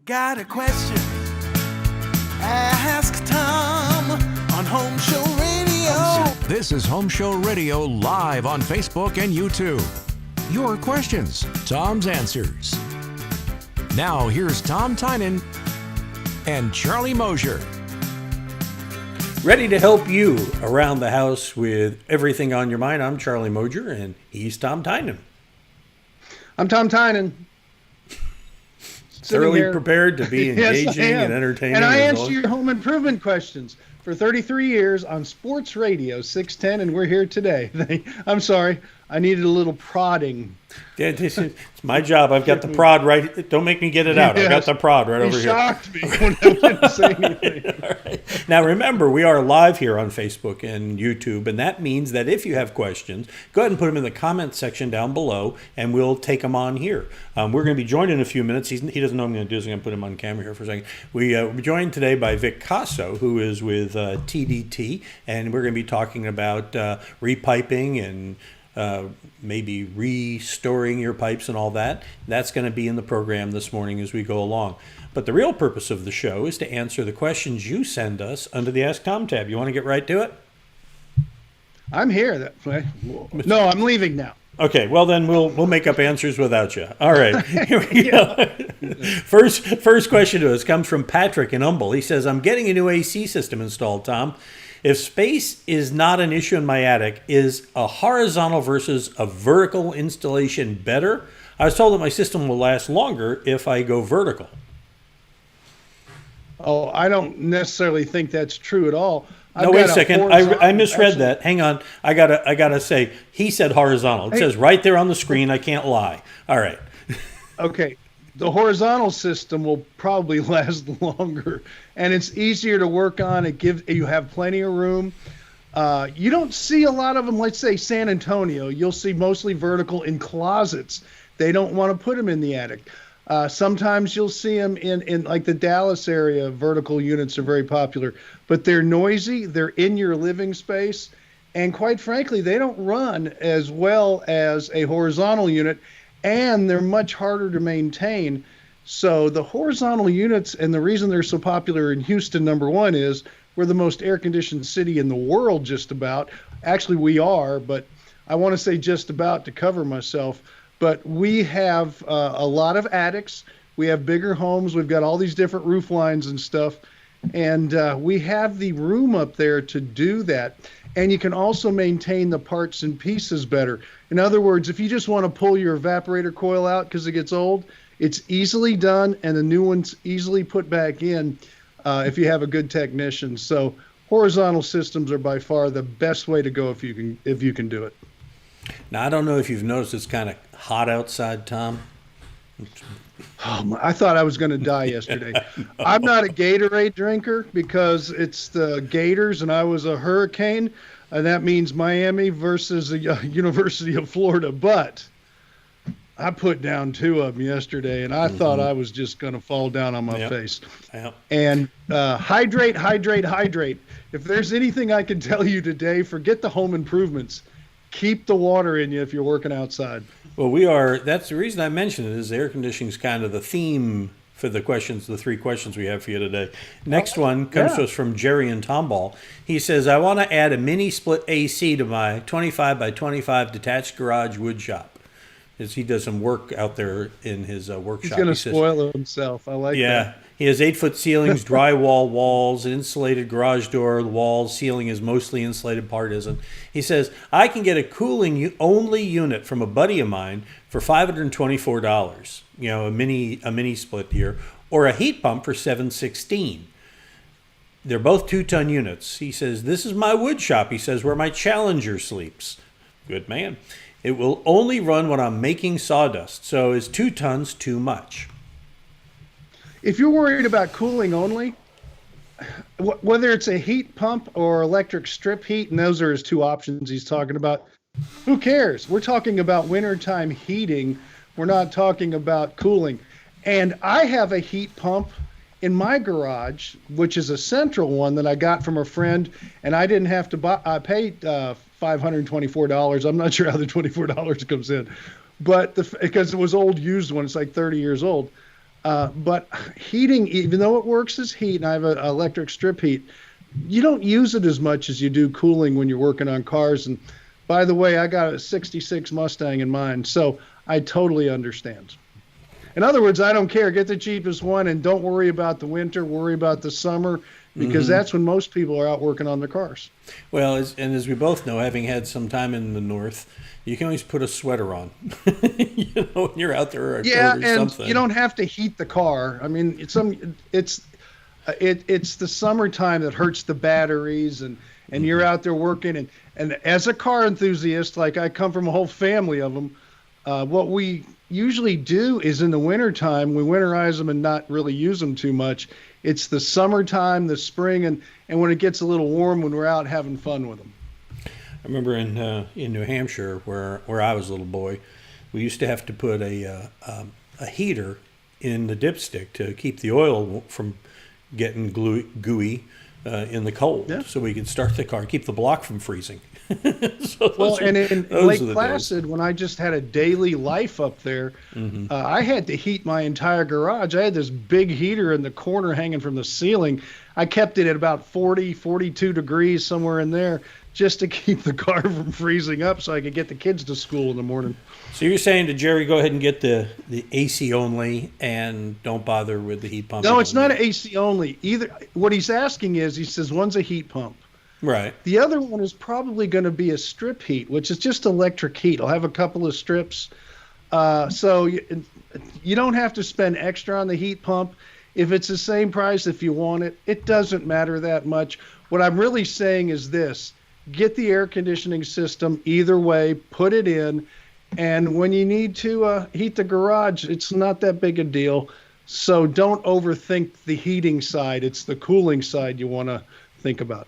Got a question? Ask Tom on Home Show Radio. This is Home Show Radio live on Facebook and YouTube. Your questions, Tom's answers. Now here's Tom Tynan and Charlie Mosier. Ready to help you around the house with everything on your mind. I'm Charlie Mosier, and he's Tom Tynan. I'm Tom Tynan. Thoroughly prepared to be engaging and entertaining. And I answer your home improvement questions for 33 years on Sports Radio 610, and we're here today. I'm sorry, I needed a little prodding. Yeah, it's my job. I've got the prod right. Don't make me get it out. Yes. I've got the prod right over here. You shocked me when I didn't say anything. All right. Now, remember, we are live here on Facebook and YouTube, and that means that if you have questions, go ahead and put them in the comments section down below, and we'll take them on here. We're going to be joined in a few minutes. He doesn't know what I'm going to do, so I'm going to put him on camera here for a second. We're joined today by Vic Casso, who is with TDT, and we're going to be talking about repiping and maybe restoring your pipes and all that. That's going to be in the program this morning as we go along. But the real purpose of the show is to answer the questions you send us under the Ask Tom tab. You want to get right to it? I'm here. No, I'm leaving now. Okay, well then we'll make up answers without you. All right, here we go. First question to us comes from Patrick in Humble. He says, I'm getting a new AC system installed, Tom. If space is not an issue in my attic, is a horizontal versus a vertical installation better? I was told that my system will last longer if I go vertical. Oh, I don't necessarily think that's true at all. No, wait a second. I misread that. Hang on. I gotta say, he said horizontal. It says right there on the screen. I can't lie. All right. Okay. The horizontal system will probably last longer, and it's easier to work on. You have plenty of room. You don't see a lot of them. Let's say San Antonio, you'll see mostly vertical in closets. They don't want to put them in the attic. Sometimes you'll see them in like the Dallas area. Vertical units are very popular, but they're noisy. They're in your living space, and quite frankly, they don't run as well as a horizontal unit. And they're much harder to maintain. So the horizontal units, and the reason they're so popular in Houston, number one, is we're the most air-conditioned city in the world, just about. Actually, we are, but I want to say just about to cover myself. But we have a lot of attics. We have bigger homes. We've got all these different roof lines and stuff. And we have the room up there to do that. And you can also maintain the parts and pieces better. In other words, if you just want to pull your evaporator coil out because it gets old, it's easily done, and the new one's easily put back in if you have a good technician. So horizontal systems are by far the best way to go if you can do it. Now, I don't know if you've noticed it's kind of hot outside, Tom. Oh, I thought I was going to die yesterday. I'm not a Gatorade drinker because it's the Gators and I was a Hurricane. And that means Miami versus the University of Florida. But I put down 2 of them yesterday, and I thought I was just going to fall down on my face. Yep. And hydrate. If there's anything I can tell you today, forget the home improvements. Keep the water in you if you're working outside. Well, that's the reason I mentioned it, is air conditioning is kind of the theme for the 3 questions we have for you today. Next one comes to us from Jerry in Tomball. He says, I want to add a mini split AC to my 25 by 25 detached garage wood shop. As he does some work out there in his workshop. He's going to spoil himself. I like that. Yeah. He has 8-foot ceilings, drywall walls, an insulated garage door. The walls, ceiling is mostly insulated, part isn't. He says, I can get a cooling only unit from a buddy of mine for $524, a mini split here, or a heat pump for $716. They're both 2-ton units. He says, this is my wood shop, he says, where my Challenger sleeps. Good man. It will only run when I'm making sawdust, so is 2 tons too much? If you're worried about cooling only, whether it's a heat pump or electric strip heat, and those are his 2 options he's talking about, who cares? We're talking about wintertime heating. We're not talking about cooling. And I have a heat pump in my garage, which is a central one that I got from a friend, and I didn't have to buy. I paid $524. I'm not sure how the $24 comes in, but because it was old used one, it's like 30 years old. But heating, even though it works as heat, and I have an electric strip heat, you don't use it as much as you do cooling when you're working on cars. And by the way, I got a 66 Mustang in mine, so I totally understand. In other words, I don't care. Get the cheapest one and don't worry about the winter, worry about the summer, because that's when most people are out working on their cars. Well, as we both know, having had some time in the north, you can always put a sweater on, when you're out there, or a coat or something. You don't have to heat the car. I mean, it's the summertime that hurts the batteries, and you're out there working. And as a car enthusiast, like I come from a whole family of them, what we usually do is in the wintertime, we winterize them and not really use them too much. It's the summertime, the spring, and when it gets a little warm, when we're out having fun with them. I remember in New Hampshire, where I was a little boy, we used to have to put a heater in the dipstick to keep the oil from getting gooey in the cold, so we could start the car, keep the block from freezing. And in Lake Placid, when I just had a daily life up there, I had to heat my entire garage. I had this big heater in the corner hanging from the ceiling. I kept it at about 40, 42 degrees, somewhere in there, just to keep the car from freezing up so I could get the kids to school in the morning. So you're saying to Jerry, go ahead and get the AC only and don't bother with the heat pump? No, it's not AC only. Either what he's asking is, he says one's a heat pump. Right. The other one is probably going to be a strip heat, which is just electric heat. I'll have a couple of strips. So you don't have to spend extra on the heat pump. If it's the same price, if you want it, it doesn't matter that much. What I'm really saying is this: get the air conditioning system either way, put it in, and when you need to heat the garage, it's not that big a deal. So don't overthink the heating side. It's the cooling side you want to think about.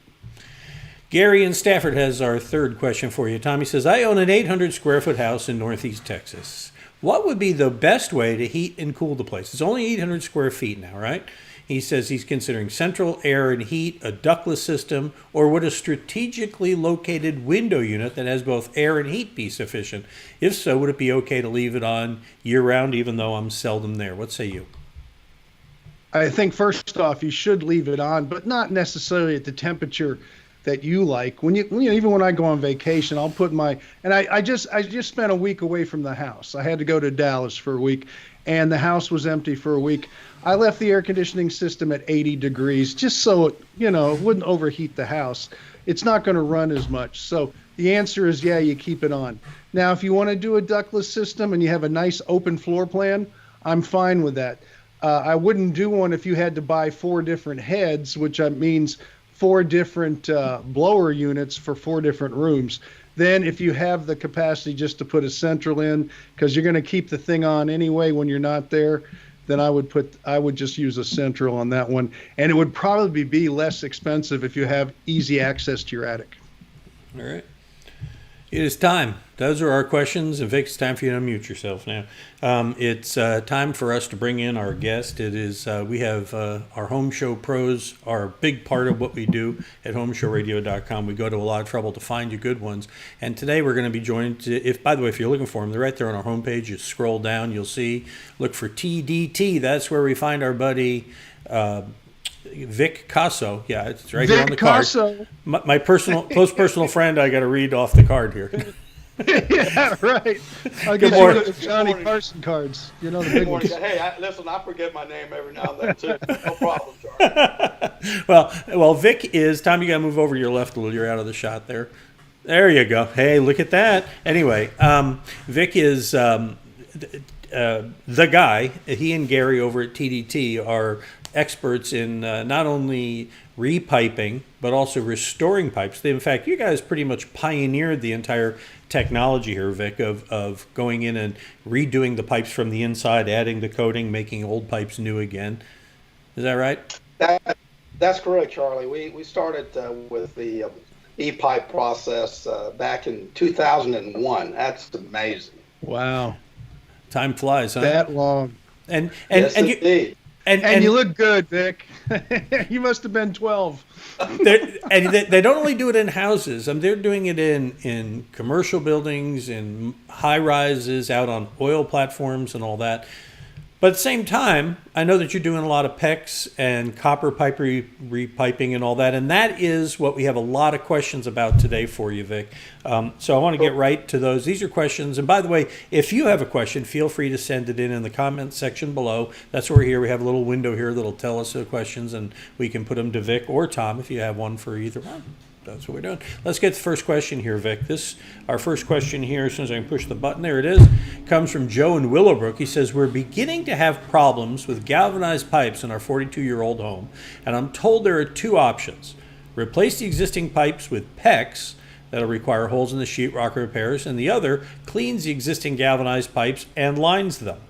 Gary in Stafford has our third question for you. Tommy says, I own an 800 square foot house in Northeast Texas. What would be the best way to heat and cool the place? It's only 800 square feet now, right? He says he's considering central air and heat, a ductless system, or would a strategically located window unit that has both air and heat be sufficient? If so, would it be okay to leave it on year-round, even though I'm seldom there? What say you? I think first off, you should leave it on, but not necessarily at the temperature that you like. When you even when I go on vacation, I'll put I just spent a week away from the house. I had to go to Dallas for a week, and the house was empty for a week. I left the air conditioning system at 80 degrees just so it wouldn't overheat the house. It's not going to run as much. So the answer is, yeah, you keep it on. Now, if you want to do a ductless system and you have a nice open floor plan, I'm fine with that. I wouldn't do one if you had to buy 4 different heads, which means 4 different blower units for 4 different rooms. Then if you have the capacity just to put a central in, because you're going to keep the thing on anyway when you're not there, then I would just use a central on that one. And it would probably be less expensive if you have easy access to your attic. All right. It is time. Those are our questions. In fact, it's time for you to unmute yourself now. It's time for us to bring in our guest. It is we have our Home Show pros are a big part of what we do at HomeShowRadio.com. We go to a lot of trouble to find you good ones. And today we're going to be joined. By the way, if you're looking for them, they're right there on our homepage. You scroll down, you'll see. Look for TDT. That's where we find our buddy Vic Casso. Yeah, it's right here on the card. My close personal friend. I got to read off the card here. Yeah, right. I'll get you the Johnny Carson cards. The big ones. Hey, listen, I forget my name every now and then too. No problem, Charlie. well, Vic is. Tom, you got to move over to your left a little. You're out of the shot there. There you go. Hey, look at that. Anyway, Vic is the guy. He and Gary over at TDT are experts in not only repiping but also restoring pipes. In fact, you guys pretty much pioneered the entire technology here, Vic, of going in and redoing the pipes from the inside, adding the coating, making old pipes new again. Is that right? That's correct, Charlie. We started with the e-pipe process back in 2001. That's amazing. Wow. Time flies, huh? That long. And indeed. And you look good, Vic. You must have been 12. They don't only do it in houses. They're doing it in commercial buildings, in high rises, out on oil platforms and all that. But at the same time, I know that you're doing a lot of PEX and copper pipe repiping and all that, and that is what we have a lot of questions about today for you, Vic. So I want to get right to those. These are questions. And by the way, if you have a question, feel free to send it in the comments section below. That's where we're here. We have a little window here that'll tell us the questions, and we can put them to Vic or Tom if you have one for either one. That's what we're doing. Let's get the first question here, Vic. Our first question here, as soon as I can push the button, there it is, comes from Joe in Willowbrook. He says, we're beginning to have problems with galvanized pipes in our 42-year-old home, and I'm told there are two options. Replace the existing pipes with PEX, that'll require holes in the sheetrock repairs, and the other cleans the existing galvanized pipes and lines them.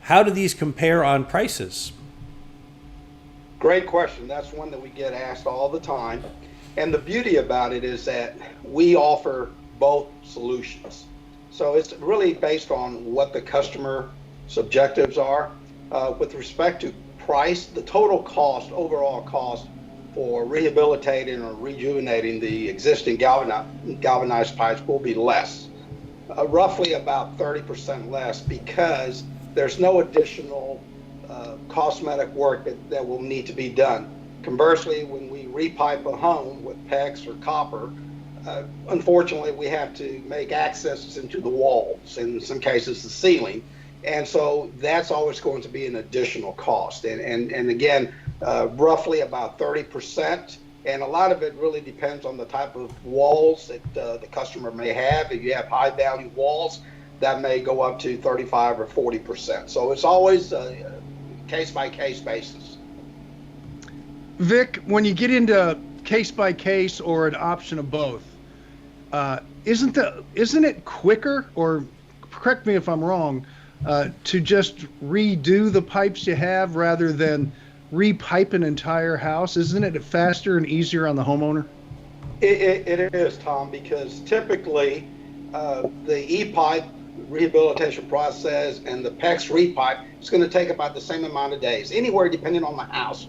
How do these compare on prices? Great question. That's one that we get asked all the time. And the beauty about it is that we offer both solutions. So it's really based on what the customer's objectives are. With respect to price, the total cost, overall cost for rehabilitating or rejuvenating the existing galvanized pipes will be less, roughly about 30% less, because there's no additional cosmetic work that will need to be done. Conversely, when we repipe a home with PEX or copper, unfortunately, we have to make accesses into the walls, in some cases the ceiling, and so that's always going to be an additional cost. And again, roughly about 30%, and a lot of it really depends on the type of walls that the customer may have. If you have high-value walls, that may go up to 35 or 40%. So it's always a case-by-case basis. Vic, when you get into case by case or an option of both, isn't it quicker, or correct me if I'm wrong, to just redo the pipes you have rather than repipe an entire house? Isn't it faster and easier on the homeowner? It is, Tom, because typically the E-pipe rehabilitation process and the PEX repipe is going to take about the same amount of days, anywhere depending on the house.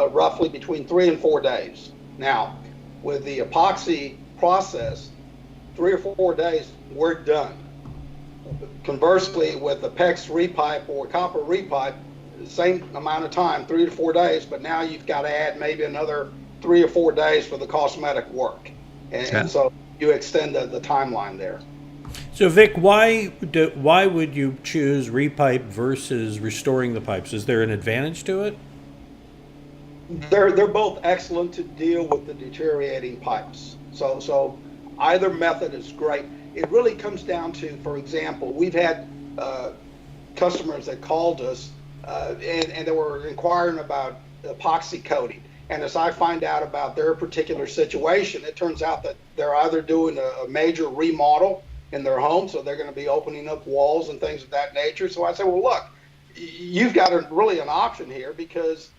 Roughly between 3 and 4 days. Now, with the epoxy process, 3 or 4 days, we're done. Conversely, with the PEX repipe or copper repipe, the same amount of time, 3 to 4 days, but now you've got to add maybe another 3 or 4 days for the cosmetic work. And so you extend the timeline there. So, Vic, why would you choose repipe versus restoring the pipes? Is there an advantage to it? They're both excellent to deal with the deteriorating pipes. So either method is great. It really comes down to, for example, we've had customers that called us and they were inquiring about epoxy coating. And as I find out about their particular situation, it turns out that they're either doing a major remodel in their home, so they're going to be opening up walls and things of that nature. So I say, well, look, you've got really an option here, because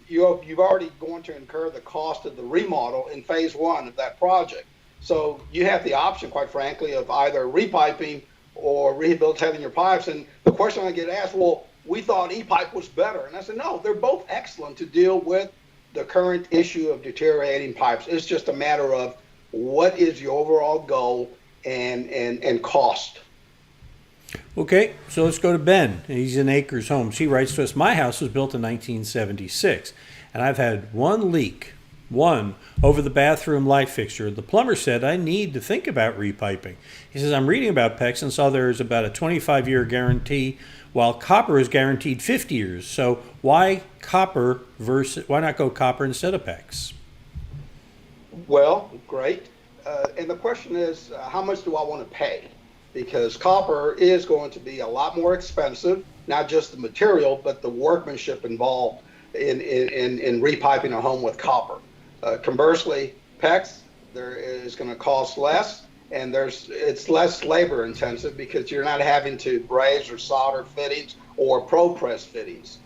you've already going to incur the cost of the remodel in phase one of that project. So you have the option, quite frankly, of either repiping or rehabilitating your pipes. And the question I get asked, well, we thought E-pipe was better. And I said, no, they're both excellent to deal with the current issue of deteriorating pipes. It's just a matter of what is your overall goal and cost. Okay, so let's go to Ben. He's in Acres Homes. He writes to us, my house was built in 1976, and I've had one leak, over the bathroom light fixture. The plumber said I need to think about repiping. He says, I'm reading about PEX and saw there's about a 25-year guarantee, while copper is guaranteed 50 years. So why not go copper instead of PEX? Well, great. And the question is, how much do I want to pay? Because copper is going to be a lot more expensive, not just the material, but the workmanship involved in repiping a home with copper. Conversely, PEX is going to cost less, and it's less labor intensive because you're not having to braze or solder fittings or pro press fittings,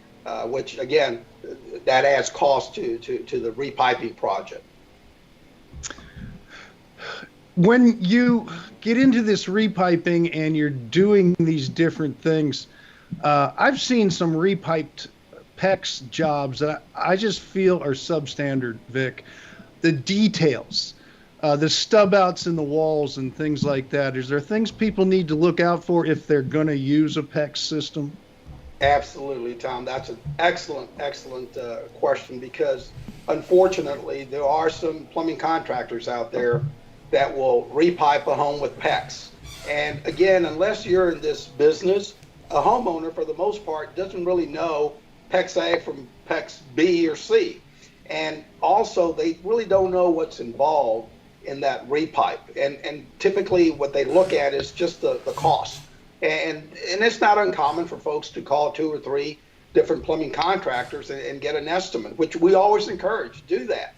which again, that adds cost to the repiping project. When you get into this repiping and you're doing these different things, I've seen some repiped PEX jobs that I just feel are substandard, Vic. The details, the stub outs in the walls and things like that. Is there things people need to look out for if they're going to use a PEX system? Absolutely, Tom. That's an excellent question, because unfortunately there are some plumbing contractors out there that will repipe a home with PEX. And again, unless you're in this business, a homeowner for the most part doesn't really know PEX A from PEX B or C. And also they really don't know what's involved in that repipe. And typically what they look at is just the cost. And it's not uncommon for folks to call 2 or 3 different plumbing contractors and get an estimate, which we always encourage. Do that.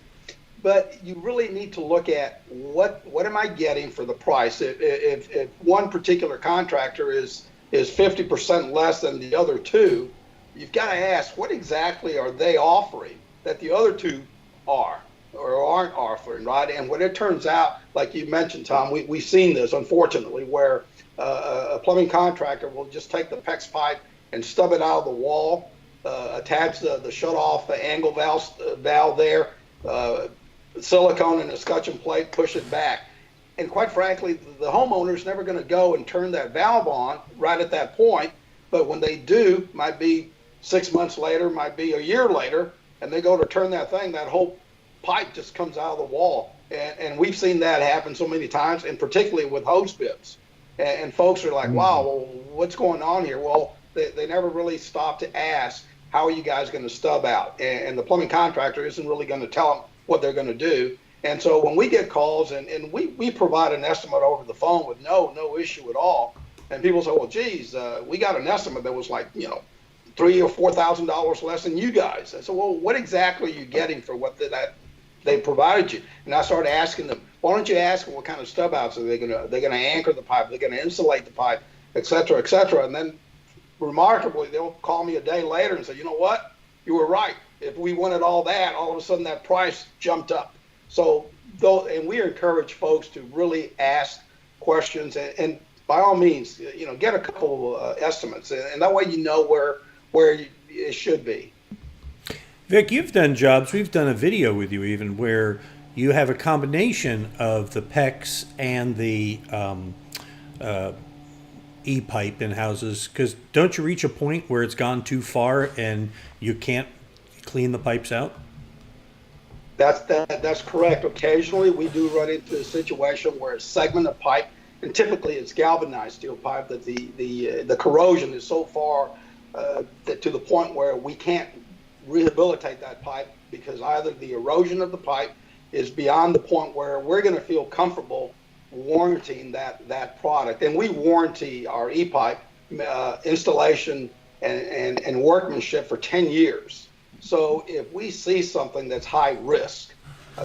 But you really need to look at what am I getting for the price. If one particular contractor is 50% less than the other two, you've got to ask, what exactly are they offering that the other two are or aren't offering, right? And when it turns out, like you mentioned, Tom, we've seen this, unfortunately, where a plumbing contractor will just take the PEX pipe and stub it out of the wall, attach the shut-off, the angle valve there, silicone and a scutcheon plate, push it back. And quite frankly, the homeowner's never going to go and turn that valve on right at that point. But when they do, might be 6 months later, might be a year later, and they go to turn that thing, that whole pipe just comes out of the wall. And we've seen that happen so many times, and particularly with hose bibs. And folks are like, wow, well, what's going on here? Well, they never really stop to ask, how are you guys going to stub out? And the plumbing contractor isn't really going to tell them what they're going to do. And so when we get calls and we provide an estimate over the phone with no issue at all, and people say, well, geez, we got an estimate that was like, $3,000 or $4,000 less than you guys. I said, well, what exactly are you getting for what that they provided you? And I started asking them, why don't you ask them what kind of stub outs are they're gonna anchor the pipe, they're gonna insulate the pipe, et cetera, et cetera. And then remarkably, they'll call me a day later and say, you know what, you were right. If we wanted all that, all of a sudden that price jumped up. So and we encourage folks to really ask questions and by all means, get a couple estimates, and that way you know where it should be. Vic, you've done jobs, we've done a video with you even, where you have a combination of the PEX and the E-pipe in houses, because don't you reach a point where it's gone too far and you can't clean the pipes out? That's correct. Occasionally we do run into a situation where a segment of pipe, and typically it's galvanized steel pipe, that the corrosion is so far that to the point where we can't rehabilitate that pipe, because either the erosion of the pipe is beyond the point where we're going to feel comfortable warranting that product. And we warranty our E-pipe installation and workmanship for 10 years. So if we see something that's high risk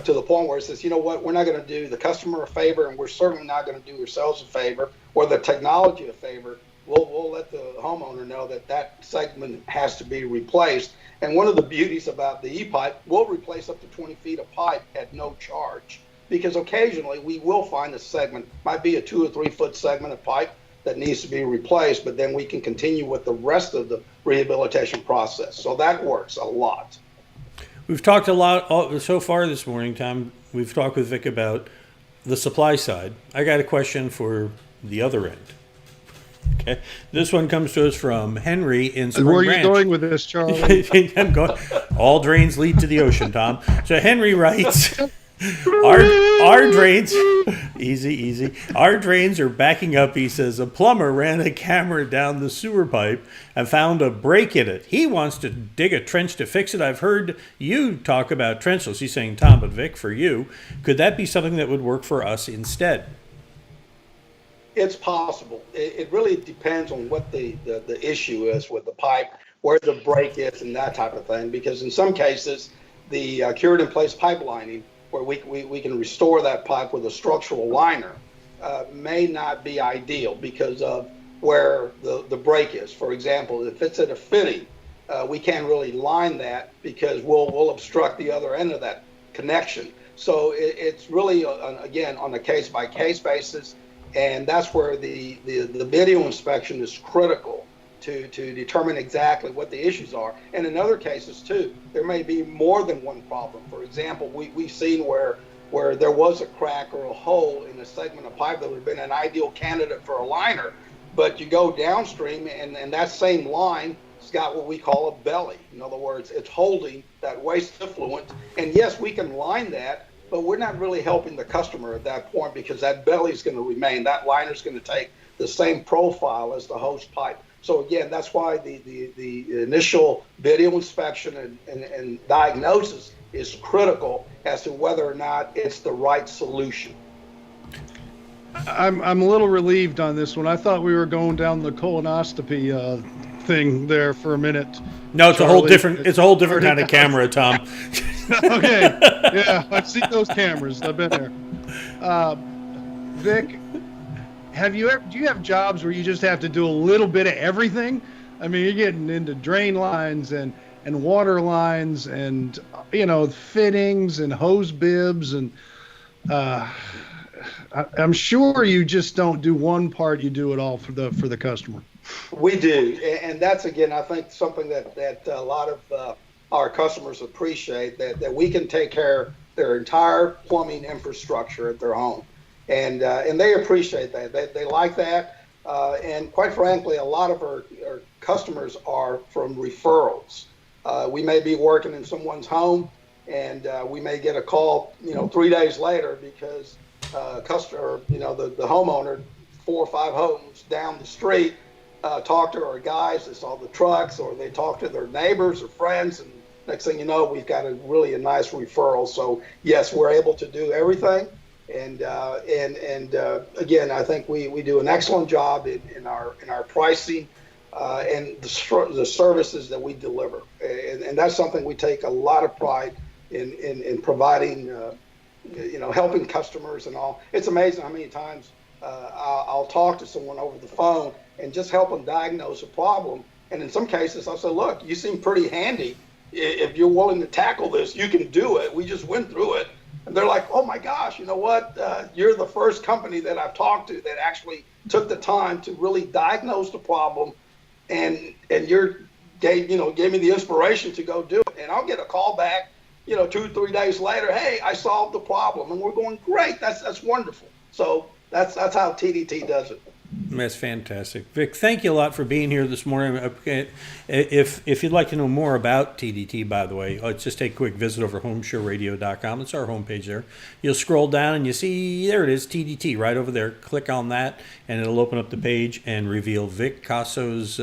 to the point where it says, you know what, we're not going to do the customer a favor, and we're certainly not going to do ourselves a favor or the technology a favor, we'll let the homeowner know that segment has to be replaced. And one of the beauties about the E-pipe, we'll replace up to 20 feet of pipe at no charge, because occasionally we will find a segment, might be a 2 or 3 foot segment of pipe that needs to be replaced, but then we can continue with the rest of the rehabilitation process. So that works a lot. We've talked a lot so far this morning, Tom. We've talked with Vic about the supply side. I got a question for the other end. Okay, this one comes to us from Henry in Spring Where are Branch. you going with this, Charlie? I'm going. All drains lead to the ocean, Tom. So Henry writes, our drains, easy. Our drains are backing up. He says a plumber ran a camera down the sewer pipe and found a break in it. He wants to dig a trench to fix it. I've heard you talk about trenchless. He's saying, Tom, but Vic, for you, could that be something that would work for us instead? It's possible. It really depends on what the issue is with the pipe, where the break is, and that type of thing. Because in some cases, the cured in place pipe lining, where we can restore that pipe with a structural liner, may not be ideal because of where the break is. For example, if it's at a fitting, we can't really line that because we'll obstruct the other end of that connection. So it's really, again, on a case-by-case basis. And that's where the video inspection is critical to determine exactly what the issues are. And in other cases too, there may be more than one problem. For example, we've seen where there was a crack or a hole in a segment of pipe that would have been an ideal candidate for a liner, but you go downstream and that same line it's got what we call a belly. In other words, it's holding that waste effluent. And yes, we can line that, but we're not really helping the customer at that point because that belly is going to remain. That liner is going to take the same profile as the hose pipe. So again, that's why the initial video inspection and diagnosis is critical as to whether or not it's the right solution. I'm a little relieved on this one. I thought we were going down the colonoscopy thing there for a minute. No, it's Charlie. a whole different kind of camera, Tom. Okay, yeah, I've seen those cameras. I've been there. Vic, do you have jobs where you just have to do a little bit of everything? I mean, you're getting into drain lines and water lines and fittings and hose bibs and I'm sure you just don't do one part, you do it all for the customer. We do, and that's, again, I think something that a lot of our customers appreciate, that we can take care of their entire plumbing infrastructure at their home, and they appreciate that. They like that, and quite frankly, a lot of our customers are from referrals. We may be working in someone's home, and we may get a call, 3 days later because customer, the homeowner, 4 or 5 homes down the street, talked to our guys that saw the trucks, or they talked to their neighbors or friends, and next thing you know, we've got a nice referral. So yes, we're able to do everything, and again, I think we do an excellent job in our pricing and the services that we deliver, and that's something we take a lot of pride in providing. Helping customers and all. It's amazing how many times I'll talk to someone over the phone and just help them diagnose a problem. And in some cases, I'll say, look, you seem pretty handy. If you're willing to tackle this, you can do it. We just went through it. And they're like, oh my gosh, you know what? You're the first company that I've talked to that actually took the time to really diagnose the problem. And gave me the inspiration to go do it. And I'll get a call back 2-3 days later, hey, I solved the problem, and we're going, great, that's wonderful. So that's how TDT does it. That's fantastic. Vic, thank you a lot for being here this morning. If you'd like to know more about TDT, by the way, just take a quick visit over HomeShowRadio.com. It's our homepage there. You'll scroll down and you see, there it is, TDT, right over there. Click on that, and it'll open up the page and reveal Vic Casso's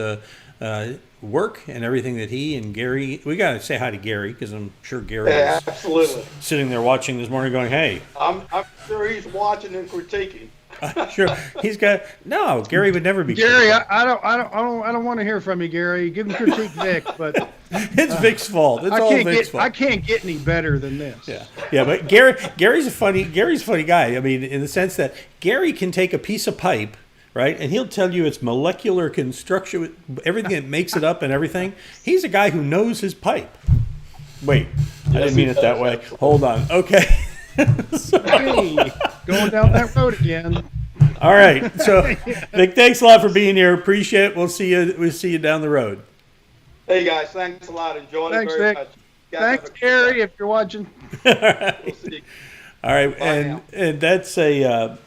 work and everything that he and Gary, we got to say hi to Gary, because I'm sure Gary is absolutely sitting there watching this morning going, hey. I'm sure he's watching and critiquing. Sure, he's got, no, Gary would never be Gary, I don't want to hear from you, Gary. Give him critique Vic, but it's Vic's fault. It's all Vic's fault. I can't get any better than this. Yeah, but Gary's a funny guy. I mean, in the sense that Gary can take a piece of pipe, right? And he'll tell you its molecular construction, everything that makes it up and everything. He's a guy who knows his pipe. Wait, I didn't mean it that way.Hold on. Okay. Hey, going down that road again. All right. So, Vic, thanks a lot for being here. Appreciate it. We'll see you down the road. Hey, guys. Thanks a lot. Enjoyed it very much. Thanks, Gary, if you're watching. All right. We'll see you. All right. Bye and that's a...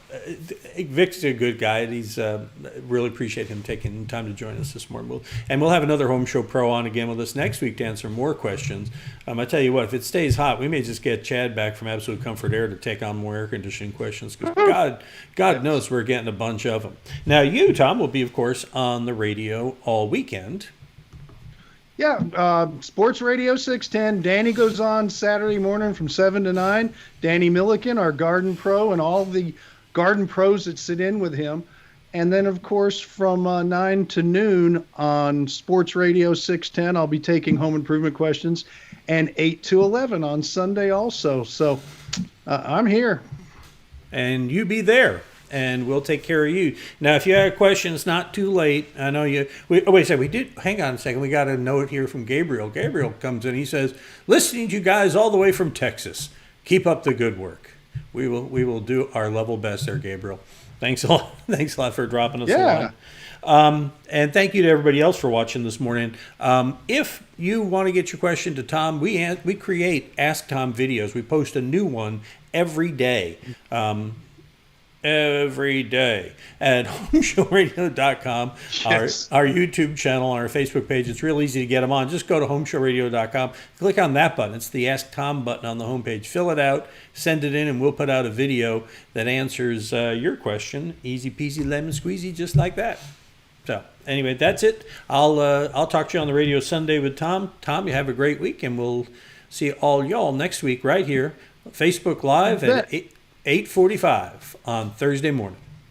Vic's a good guy. He's really appreciate him taking time to join us this morning. We'll have another Home Show Pro on again with us next week to answer more questions. I tell you what, if it stays hot, we may just get Chad back from Absolute Comfort Air to take on more air conditioning questions, because God knows we're getting a bunch of them. Now, you, Tom, will be, of course, on the radio all weekend. Yeah, Sports Radio 610. Danny goes on Saturday morning from 7 to 9. Danny Milliken, our garden pro, and all the garden pros that sit in with him. And then, of course, from 9 to noon on Sports Radio 610, I'll be taking home improvement questions, and 8 to 11 on Sunday also. So I'm here. And you be there, and we'll take care of you. Now, if you have a question, it's not too late. I know you... wait a second. Hang on a second. We got a note here from Gabriel. Gabriel comes in. He says, listening to you guys all the way from Texas. Keep up the good work. We will do our level best there, Gabriel. Thanks a lot. Thanks a lot for dropping us a line. And thank you to everybody else for watching this morning. If you want to get your question to Tom, we create Ask Tom videos. We post a new one every day. every day at HomeShowRadio.com, Yes. our YouTube channel, our Facebook page. It's real easy to get them on. Just go to HomeShowRadio.com, click on that button. It's the Ask Tom button on the homepage. Fill it out, send it in, and we'll put out a video that answers your question. Easy peasy lemon squeezy, just like that. So anyway, that's it. I'll talk to you on the radio Sunday with Tom. Tom, you have a great week, and we'll see all y'all next week right here, Facebook Live at 8:45 on Thursday morning.